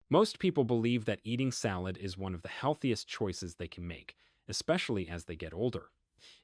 Most people believe that eating salad is one of the healthiest choices they can make, especially as they get older.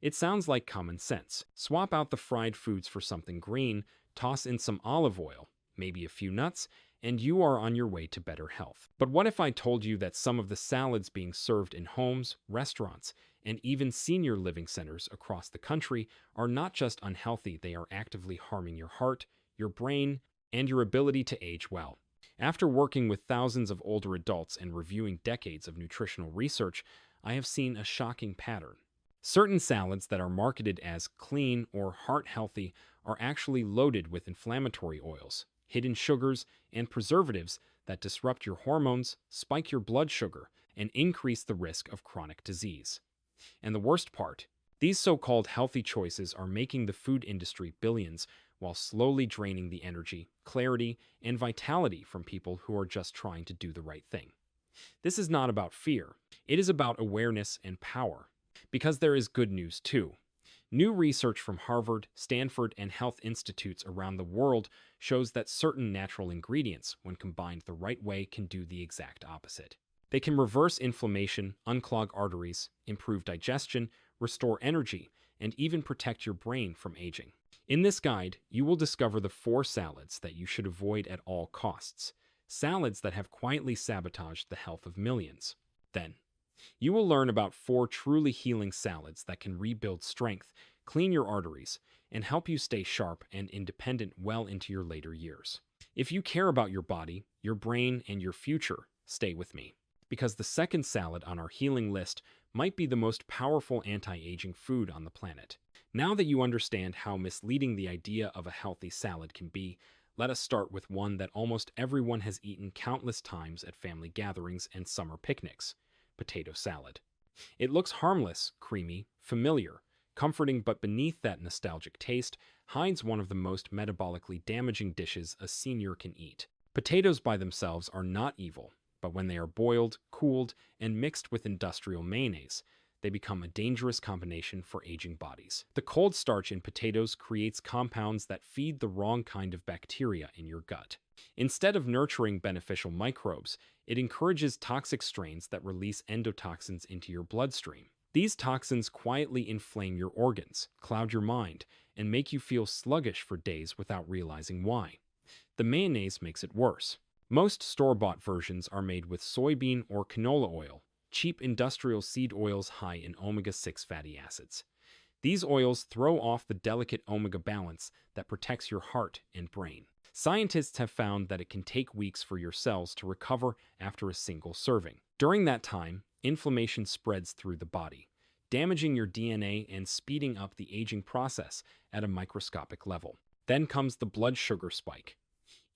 It sounds like common sense. Swap out the fried foods for something green, toss in some olive oil, maybe a few nuts, and you are on your way to better health. But what if I told you that some of the salads being served in homes, restaurants, and even senior living centers across the country are not just unhealthy, they are actively harming your heart, your brain, and your ability to age well? After working with thousands of older adults and reviewing decades of nutritional research, I have seen a shocking pattern. Certain salads that are marketed as clean or heart healthy are actually loaded with inflammatory oils, hidden sugars, and preservatives that disrupt your hormones, spike your blood sugar, and increase the risk of chronic disease. And the worst part, these so-called healthy choices are making the food industry billions while slowly draining the energy, clarity, and vitality from people who are just trying to do the right thing. This is not about fear. It is about awareness and power. Because there is good news too. New research from Harvard, Stanford, and health institutes around the world shows that certain natural ingredients, when combined the right way, can do the exact opposite. They can reverse inflammation, unclog arteries, improve digestion, restore energy, and even protect your brain from aging. In this guide, you will discover the 4 salads that you should avoid at all costs. Salads that have quietly sabotaged the health of millions. Then, you will learn about 4 truly healing salads that can rebuild strength, clean your arteries, and help you stay sharp and independent well into your later years. If you care about your body, your brain, and your future, stay with me. Because the second salad on our healing list might be the most powerful anti-aging food on the planet. Now that you understand how misleading the idea of a healthy salad can be, let us start with one that almost everyone has eaten countless times at family gatherings and summer picnics: potato salad. It looks harmless, creamy, familiar, comforting, but beneath that nostalgic taste hides one of the most metabolically damaging dishes a senior can eat. Potatoes by themselves are not evil, but when they are boiled, cooled, and mixed with industrial mayonnaise, they become a dangerous combination for aging bodies. The cold starch in potatoes creates compounds that feed the wrong kind of bacteria in your gut. Instead of nurturing beneficial microbes, it encourages toxic strains that release endotoxins into your bloodstream. These toxins quietly inflame your organs, cloud your mind, and make you feel sluggish for days without realizing why. The mayonnaise makes it worse. Most store-bought versions are made with soybean or canola oil, cheap industrial seed oils high in omega-6 fatty acids. These oils throw off the delicate omega balance that protects your heart and brain. Scientists have found that it can take weeks for your cells to recover after a single serving. During that time, inflammation spreads through the body, damaging your DNA and speeding up the aging process at a microscopic level. Then comes the blood sugar spike.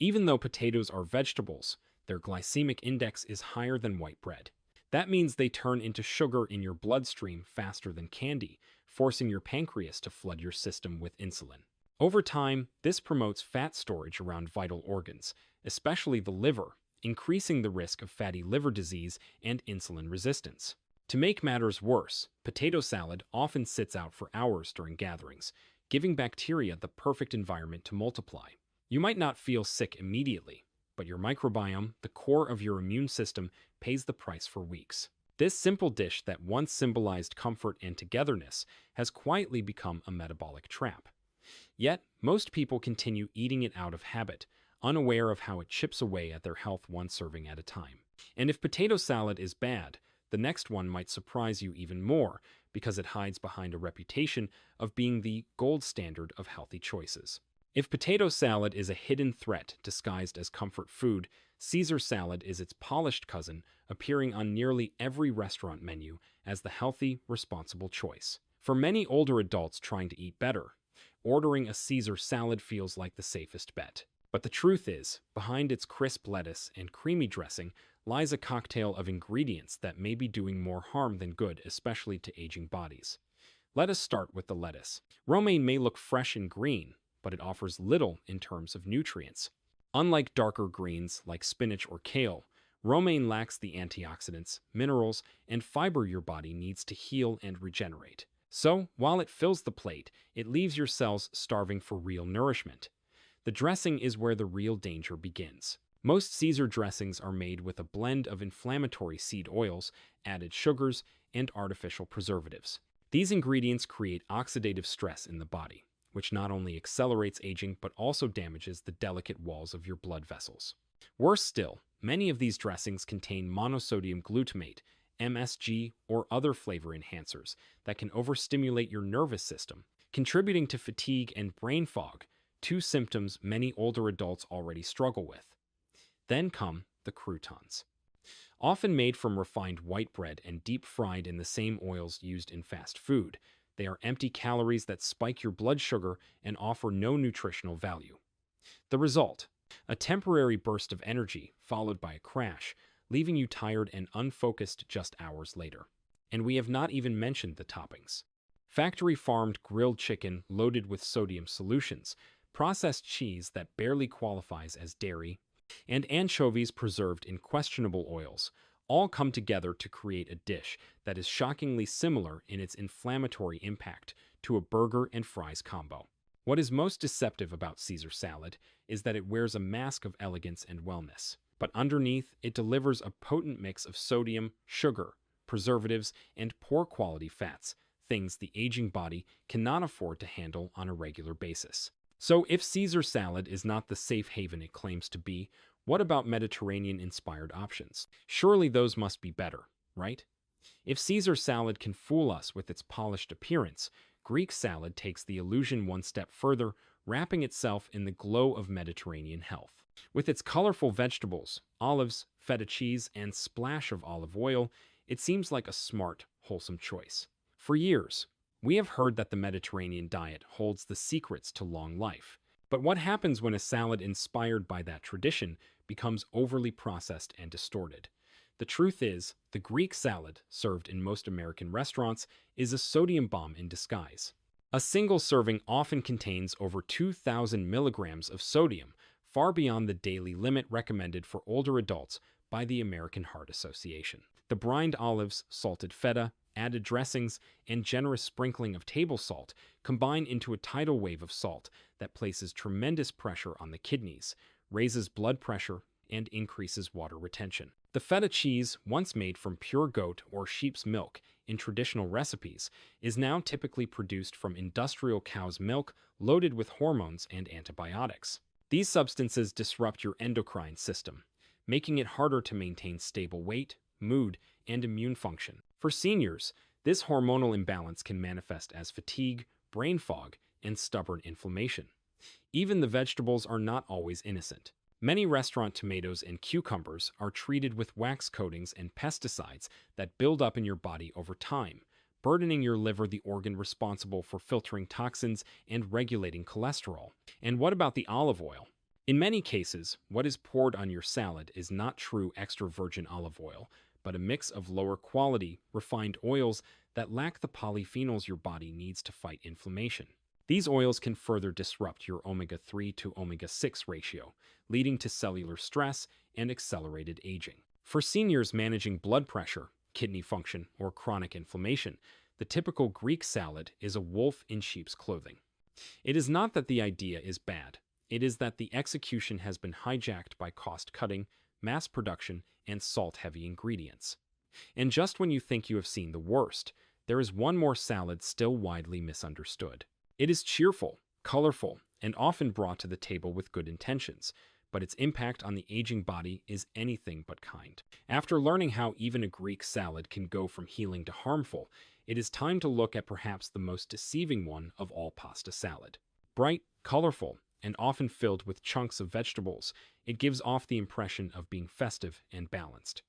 Even though potatoes are vegetables, their glycemic index is higher than white bread. That means they turn into sugar in your bloodstream faster than candy, forcing your pancreas to flood your system with insulin. Over time, this promotes fat storage around vital organs, especially the liver, increasing the risk of fatty liver disease and insulin resistance. To make matters worse, potato salad often sits out for hours during gatherings, giving bacteria the perfect environment to multiply. You might not feel sick immediately, but your microbiome, the core of your immune system, pays the price for weeks. This simple dish that once symbolized comfort and togetherness has quietly become a metabolic trap. Yet, most people continue eating it out of habit, unaware of how it chips away at their health one serving at a time. And if potato salad is bad, the next one might surprise you even more because it hides behind a reputation of being the gold standard of healthy choices. If potato salad is a hidden threat disguised as comfort food, Caesar salad is its polished cousin, appearing on nearly every restaurant menu as the healthy, responsible choice. For many older adults trying to eat better, ordering a Caesar salad feels like the safest bet. But the truth is, behind its crisp lettuce and creamy dressing lies a cocktail of ingredients that may be doing more harm than good, especially to aging bodies. Let us start with the lettuce. Romaine may look fresh and green, but it offers little in terms of nutrients. Unlike darker greens like spinach or kale, romaine lacks the antioxidants, minerals, and fiber your body needs to heal and regenerate. So, while it fills the plate, it leaves your cells starving for real nourishment. The dressing is where the real danger begins. Most Caesar dressings are made with a blend of inflammatory seed oils, added sugars, and artificial preservatives. These ingredients create oxidative stress in the body, which not only accelerates aging but also damages the delicate walls of your blood vessels. Worse still, many of these dressings contain monosodium glutamate, MSG, or other flavor enhancers that can overstimulate your nervous system, contributing to fatigue and brain fog, two symptoms many older adults already struggle with. Then come the croutons. Often made from refined white bread and deep fried in the same oils used in fast food, they are empty calories that spike your blood sugar and offer no nutritional value. The result: a temporary burst of energy followed by a crash, leaving you tired and unfocused just hours later. And we have not even mentioned the toppings. Factory-farmed grilled chicken loaded with sodium solutions, processed cheese that barely qualifies as dairy, and anchovies preserved in questionable oils all come together to create a dish that is shockingly similar in its inflammatory impact to a burger and fries combo. What is most deceptive about Caesar salad is that it wears a mask of elegance and wellness, but underneath it delivers a potent mix of sodium, sugar, preservatives, and poor quality fats, things the aging body cannot afford to handle on a regular basis. So if Caesar salad is not the safe haven it claims to be, what about Mediterranean-inspired options? Surely those must be better, right? If Caesar salad can fool us with its polished appearance, Greek salad takes the illusion one step further, wrapping itself in the glow of Mediterranean health. With its colorful vegetables, olives, feta cheese, and splash of olive oil, it seems like a smart, wholesome choice. For years, we have heard that the Mediterranean diet holds the secrets to long life. But what happens when a salad inspired by that tradition becomes overly processed and distorted? The truth is, the Greek salad, served in most American restaurants, is a sodium bomb in disguise. A single serving often contains over 2,000 milligrams of sodium, far beyond the daily limit recommended for older adults by the American Heart Association. The brined olives, salted feta, added dressings, and generous sprinkling of table salt combine into a tidal wave of salt that places tremendous pressure on the kidneys, raises blood pressure, and increases water retention. The feta cheese, once made from pure goat or sheep's milk in traditional recipes, is now typically produced from industrial cow's milk loaded with hormones and antibiotics. These substances disrupt your endocrine system, making it harder to maintain stable weight, mood, and immune function. For seniors, this hormonal imbalance can manifest as fatigue, brain fog, and stubborn inflammation. Even the vegetables are not always innocent. Many restaurant tomatoes and cucumbers are treated with wax coatings and pesticides that build up in your body over time, burdening your liver, the organ responsible for filtering toxins and regulating cholesterol. And what about the olive oil? In many cases, what is poured on your salad is not true extra virgin olive oil, but a mix of lower quality, refined oils that lack the polyphenols your body needs to fight inflammation. These oils can further disrupt your omega-3 to omega-6 ratio, leading to cellular stress and accelerated aging. For seniors managing blood pressure, kidney function, or chronic inflammation, the typical Greek salad is a wolf in sheep's clothing. It is not that the idea is bad. It is that the execution has been hijacked by cost-cutting, mass production, and salt-heavy ingredients. And just when you think you have seen the worst, there is one more salad still widely misunderstood. It is cheerful, colorful, and often brought to the table with good intentions, but its impact on the aging body is anything but kind. After learning how even a Greek salad can go from healing to harmful, it is time to look at perhaps the most deceiving one of all pasta salad. Bright, colorful, and often filled with chunks of vegetables, it gives off the impression of being festive and balanced.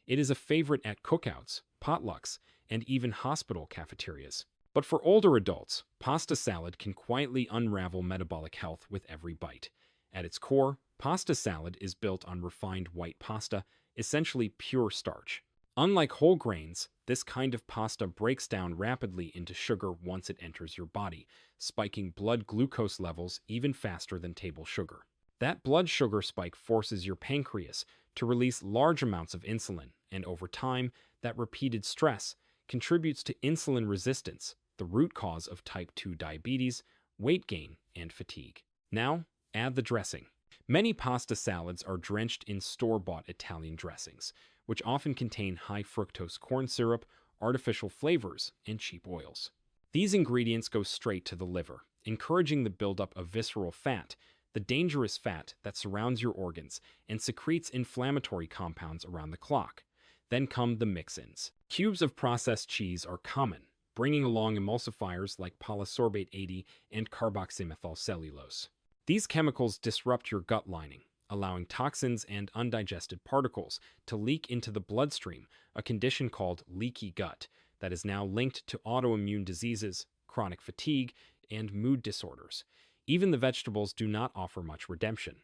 It is a favorite at cookouts, potlucks, and even hospital cafeterias. But for older adults, pasta salad can quietly unravel metabolic health with every bite. At its core, pasta salad is built on refined white pasta, essentially pure starch. Unlike whole grains, this kind of pasta breaks down rapidly into sugar once it enters your body, spiking blood glucose levels even faster than table sugar. That blood sugar spike forces your pancreas to release large amounts of insulin, and over time, that repeated stress contributes to insulin resistance, the root cause of type 2 diabetes, weight gain, and fatigue. Now, add the dressing. Many pasta salads are drenched in store-bought Italian dressings, which often contain high fructose corn syrup, artificial flavors, and cheap oils. These ingredients go straight to the liver, encouraging the buildup of visceral fat, the dangerous fat that surrounds your organs and secretes inflammatory compounds around the clock. Then come the mix-ins. Cubes of processed cheese are common, bringing along emulsifiers like polysorbate 80 and carboxymethylcellulose. These chemicals disrupt your gut lining, allowing toxins and undigested particles to leak into the bloodstream, a condition called leaky gut that is now linked to autoimmune diseases, chronic fatigue, and mood disorders. Even the vegetables do not offer much redemption.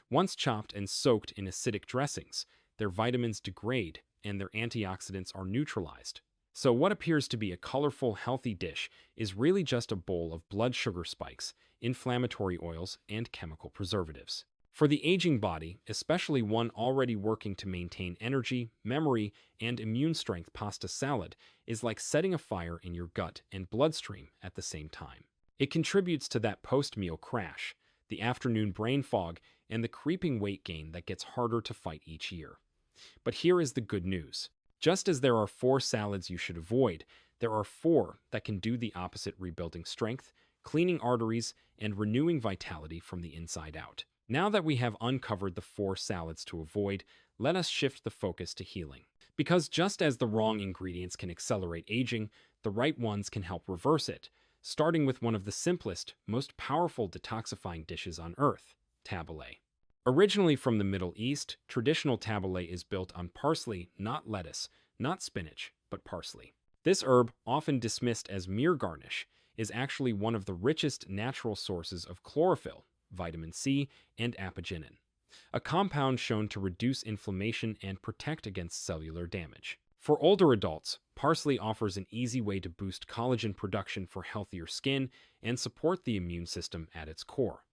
Once chopped and soaked in acidic dressings, their vitamins degrade and their antioxidants are neutralized. So what appears to be a colorful, healthy dish is really just a bowl of blood sugar spikes, inflammatory oils, and chemical preservatives. For the aging body, especially one already working to maintain energy, memory, and immune strength, pasta salad is like setting a fire in your gut and bloodstream at the same time. It contributes to that post-meal crash, the afternoon brain fog, and the creeping weight gain that gets harder to fight each year. But here is the good news. Just as there are 4 salads you should avoid, there are 4 that can do the opposite, rebuilding strength, cleaning arteries, and renewing vitality from the inside out. Now that we have uncovered the 4 salads to avoid, let us shift the focus to healing. Because just as the wrong ingredients can accelerate aging, the right ones can help reverse it, starting with one of the simplest, most powerful detoxifying dishes on earth, tabbouleh. Originally from the Middle East, traditional tabbouleh is built on parsley, not lettuce, not spinach, but parsley. This herb, often dismissed as mere garnish, is actually one of the richest natural sources of chlorophyll, vitamin C, and apigenin, a compound shown to reduce inflammation and protect against cellular damage. For older adults, parsley offers an easy way to boost collagen production for healthier skin and support the immune system at its core.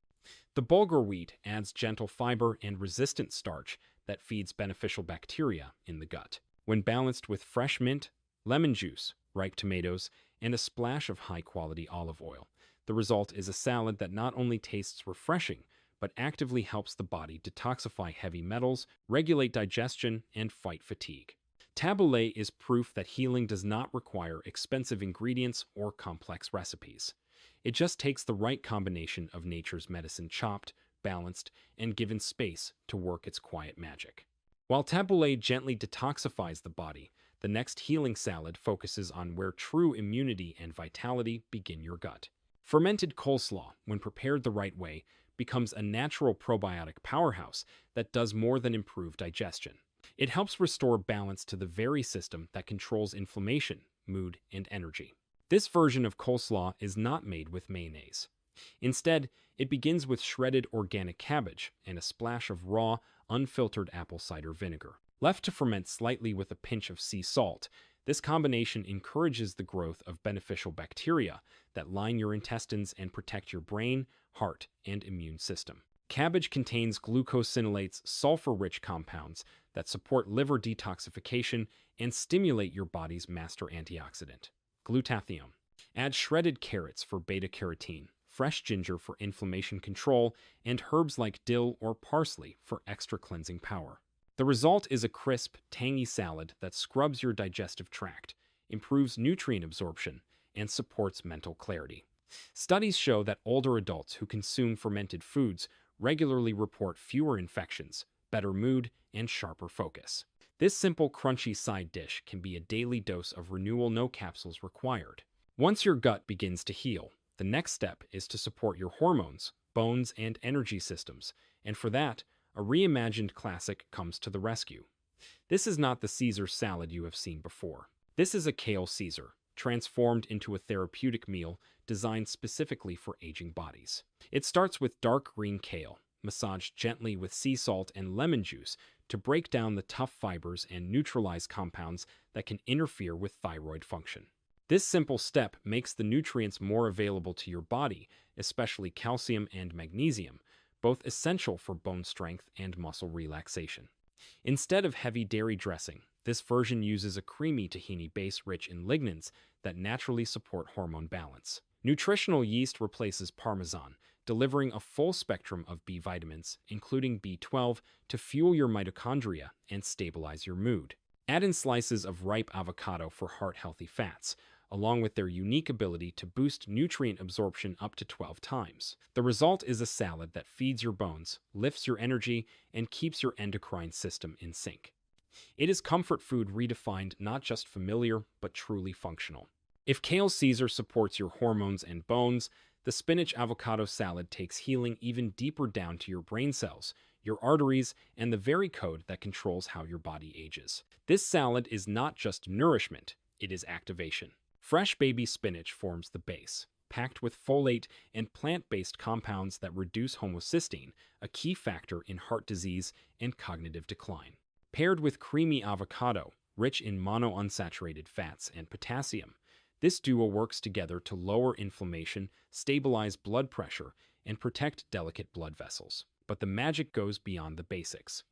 The bulgur wheat adds gentle fiber and resistant starch that feeds beneficial bacteria in the gut. When balanced with fresh mint, lemon juice, ripe tomatoes, and a splash of high-quality olive oil, the result is a salad that not only tastes refreshing, but actively helps the body detoxify heavy metals, regulate digestion, and fight fatigue. Tabbouleh is proof that healing does not require expensive ingredients or complex recipes. It just takes the right combination of nature's medicine chopped, balanced, and given space to work its quiet magic. While tabbouleh gently detoxifies the body, the next healing salad focuses on where true immunity and vitality begin: your gut. Fermented coleslaw, when prepared the right way, becomes a natural probiotic powerhouse that does more than improve digestion. It helps restore balance to the very system that controls inflammation, mood, and energy. This version of coleslaw is not made with mayonnaise. Instead, it begins with shredded organic cabbage and a splash of raw, unfiltered apple cider vinegar. Left to ferment slightly with a pinch of sea salt, this combination encourages the growth of beneficial bacteria that line your intestines and protect your brain, heart, and immune system. Cabbage contains glucosinolates, sulfur-rich compounds that support liver detoxification and stimulate your body's master antioxidant, glutathione. Add shredded carrots for beta-carotene, fresh ginger for inflammation control, and herbs like dill or parsley for extra cleansing power. The result is a crisp, tangy salad that scrubs your digestive tract, improves nutrient absorption, and supports mental clarity. Studies show that older adults who consume fermented foods regularly report fewer infections, better mood, and sharper focus. This simple, crunchy side dish can be a daily dose of renewal, no capsules required. Once your gut begins to heal, the next step is to support your hormones, bones, and energy systems, and for that, a reimagined classic comes to the rescue. This is not the Caesar salad you have seen before. This is a Kale Caesar, transformed into a therapeutic meal designed specifically for aging bodies. It starts with dark green kale, massaged gently with sea salt and lemon juice to break down the tough fibers and neutralize compounds that can interfere with thyroid function. This simple step makes the nutrients more available to your body, especially calcium and magnesium, both essential for bone strength and muscle relaxation. Instead of heavy dairy dressing, this version uses a creamy tahini base rich in lignans that naturally support hormone balance. Nutritional yeast replaces Parmesan, delivering a full spectrum of B vitamins, including B12, to fuel your mitochondria and stabilize your mood. Add in slices of ripe avocado for heart-healthy fats, along with their unique ability to boost nutrient absorption up to 12 times. The result is a salad that feeds your bones, lifts your energy, and keeps your endocrine system in sync. It is comfort food redefined, not just familiar, but truly functional. If Kale Caesar supports your hormones and bones, the spinach avocado salad takes healing even deeper down to your brain cells, your arteries, and the very code that controls how your body ages. This salad is not just nourishment, it is activation. Fresh baby spinach forms the base, packed with folate and plant-based compounds that reduce homocysteine, a key factor in heart disease and cognitive decline. Paired with creamy avocado, rich in monounsaturated fats and potassium, this duo works together to lower inflammation, stabilize blood pressure, and protect delicate blood vessels. But the magic goes beyond the basics.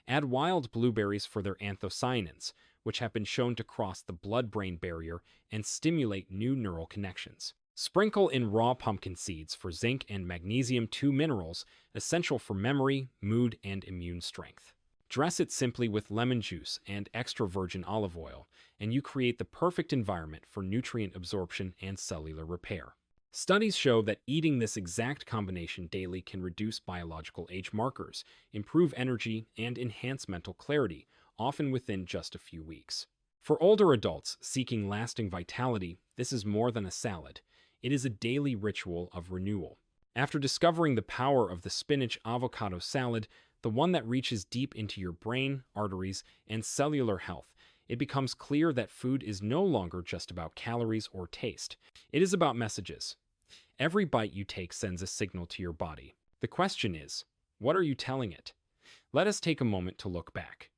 Add wild blueberries for their anthocyanins, which have been shown to cross the blood-brain barrier and stimulate new neural connections. Sprinkle in raw pumpkin seeds for zinc and magnesium, two minerals essential for memory, mood, and immune strength. Dress it simply with lemon juice and extra virgin olive oil, and you create the perfect environment for nutrient absorption and cellular repair. Studies show that eating this exact combination daily can reduce biological age markers, improve energy, and enhance mental clarity, often within just a few weeks. For older adults seeking lasting vitality, this is more than a salad. It is a daily ritual of renewal. After discovering the power of the spinach avocado salad, the one that reaches deep into your brain, arteries, and cellular health, it becomes clear that food is no longer just about calories or taste. It is about messages. Every bite you take sends a signal to your body. The question is, what are you telling it? Let us take a moment to look back.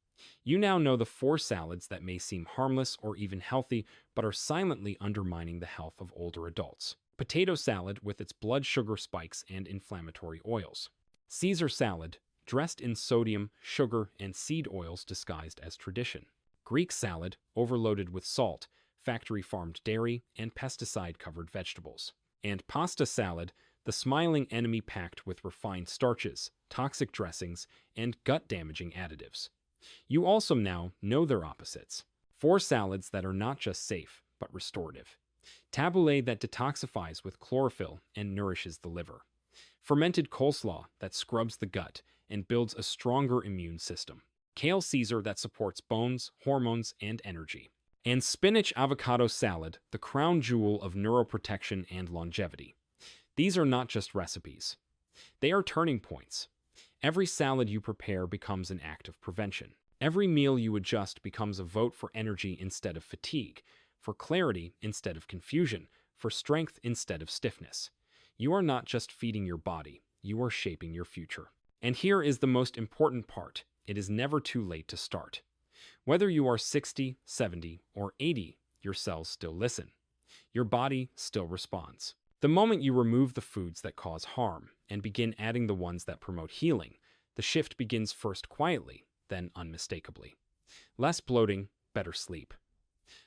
You now know the 4 salads that may seem harmless or even healthy, but are silently undermining the health of older adults. Potato salad with its blood sugar spikes and inflammatory oils. Caesar salad, dressed in sodium, sugar, and seed oils disguised as tradition. Greek salad, overloaded with salt, factory-farmed dairy, and pesticide-covered vegetables. And pasta salad, the smiling enemy packed with refined starches, toxic dressings, and gut-damaging additives. You also now know their opposites. 4 salads that are not just safe, but restorative. Tabbouleh that detoxifies with chlorophyll and nourishes the liver. Fermented coleslaw that scrubs the gut and builds a stronger immune system. Kale Caesar that supports bones, hormones, and energy. And spinach avocado salad, the crown jewel of neuroprotection and longevity. These are not just recipes. They are turning points. Every salad you prepare becomes an act of prevention. Every meal you adjust becomes a vote for energy instead of fatigue, for clarity instead of confusion, for strength instead of stiffness. You are not just feeding your body, you are shaping your future. And here is the most important part. It is never too late to start. Whether you are 60, 70, or 80, your cells still listen. Your body still responds. The moment you remove the foods that cause harm and begin adding the ones that promote healing, the shift begins first quietly, then unmistakably. Less bloating, better sleep.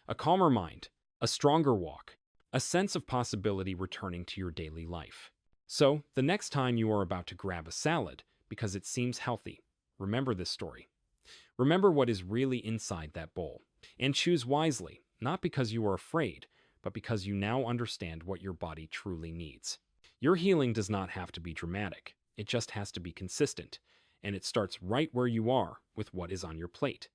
A calmer mind, a stronger walk, a sense of possibility returning to your daily life. So, the next time you are about to grab a salad because it seems healthy, remember this story. Remember what is really inside that bowl. And choose wisely, not because you are afraid, but because you now understand what your body truly needs. Your healing does not have to be dramatic. It just has to be consistent. And it starts right where you are with what is on your plate.